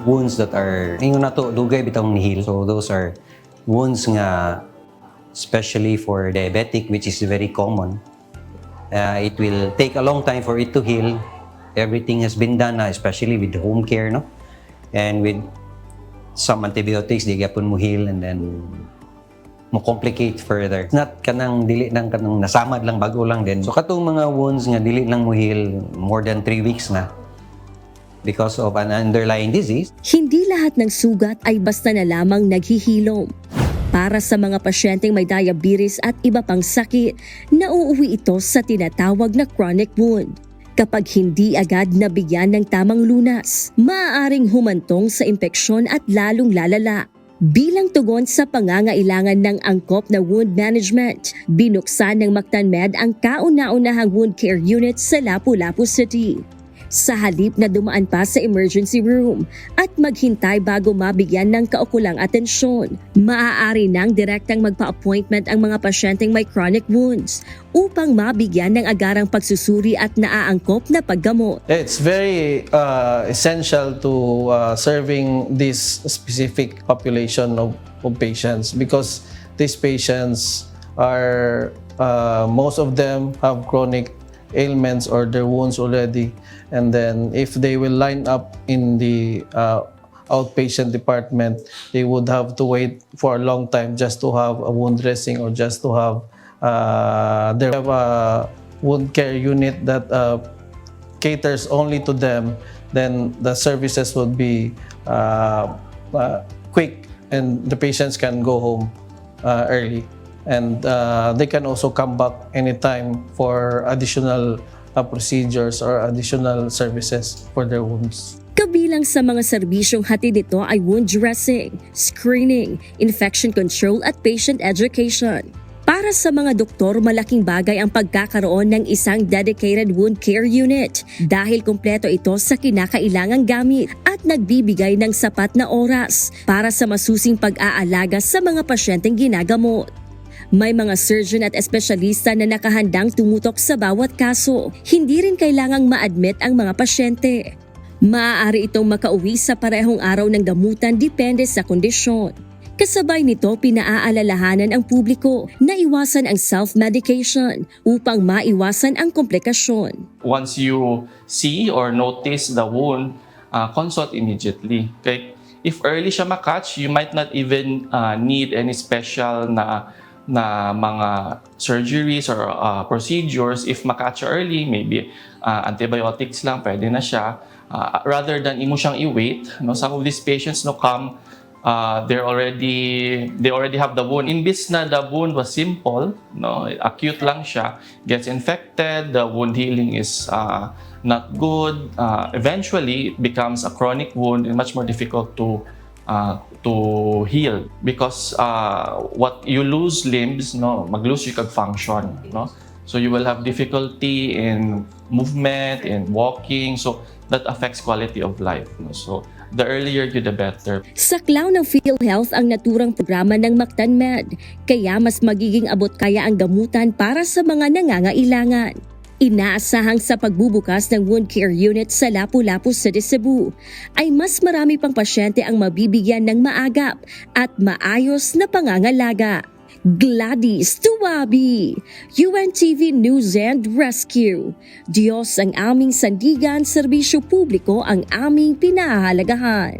wounds that are ingon nato dugay bitong nihil. So those are wounds nga especially for diabetic, which is very common. It will take a long time for it to heal. Everything has been done na, especially with home care, no? And with some antibiotics, di gyapon mo heal and then mo complicate further. It's not kanang dili nang kanang nasamad lang, bago lang din. So katong mga wounds nga dili lang mo heal more than 3 weeks na because of an underlying disease. Hindi lahat ng sugat ay basta na lamang naghihilom. Para sa mga pasyenteng may diabetes at iba pang sakit, nauuwi ito sa tinatawag na chronic wound. Kapag hindi agad nabigyan ng tamang lunas, maaaring humantong sa impeksyon at lalong lalala. Bilang tugon sa pangangailangan ng angkop na wound management, binuksan ng Mactan Med ang kauna-unahang wound care unit sa Lapu-Lapu City. Sa halip na dumaan pa sa emergency room at maghintay bago mabigyan ng kaukulang atensyon, maaari nang direktang magpa-appointment ang mga pasyenteng may chronic wounds upang mabigyan ng agarang pagsusuri at naaangkop na paggamot. It's very essential to serving this specific population of patients because these patients are, most of them have chronic ailments or their wounds already, and then if they will line up in the outpatient department, they would have to wait for a long time just to have a wound dressing or just to have their wound care unit that caters only to them. Then the services would be quick and the patients can go home early. And they can also come back anytime for additional procedures or additional services for their wounds. Kabilang sa mga serbisyong hatid nito ay wound dressing, screening, infection control at patient education. Para sa mga doktor, malaking bagay ang pagkakaroon ng isang dedicated wound care unit dahil kumpleto ito sa kinakailangang gamit at nagbibigay ng sapat na oras para sa masusing pag-aalaga sa mga pasyenteng ginagamot. May mga surgeon at espesyalista na nakahandang tumutok sa bawat kaso. Hindi rin kailangang ma-admit ang mga pasyente. Maaari itong makauwi sa parehong araw ng gamutan depende sa kondisyon. Kasabay nito, pinaaalalahanan ang publiko na iwasan ang self-medication upang maiwasan ang komplikasyon. Once you see or notice the wound, consult immediately. Okay? If early siya makatch, you might not even need any special na mga surgeries or procedures. If makatch early, maybe antibiotics lang, pwede na siya. Rather than imo siyang i-wait, no? Some of these patients come, they already have the wound. Imbis na the wound was simple, no? Acute lang siya, gets infected, the wound healing is not good. Eventually, it becomes a chronic wound and much more difficult to heal because what you lose limbs, no, mag-lose yung function, no, so you will have difficulty in movement, in walking, so that affects quality of life, no? So the earlier you, the better. Saklaw ng PhilHealth ang naturang programa ng Mactan Med, kaya mas magiging abot kaya ang gamutan para sa mga nangangailangan. Inaasahang sa pagbubukas ng wound care unit sa Lapu-Lapu City, Cebu, ay mas marami pang pasyente ang mabibigyan ng maagap at maayos na pangangalaga. Gladys Tuwabi, UNTV News and Rescue. Diyos ang aming sandigan, serbisyo publiko ang aming pinahahalagahan.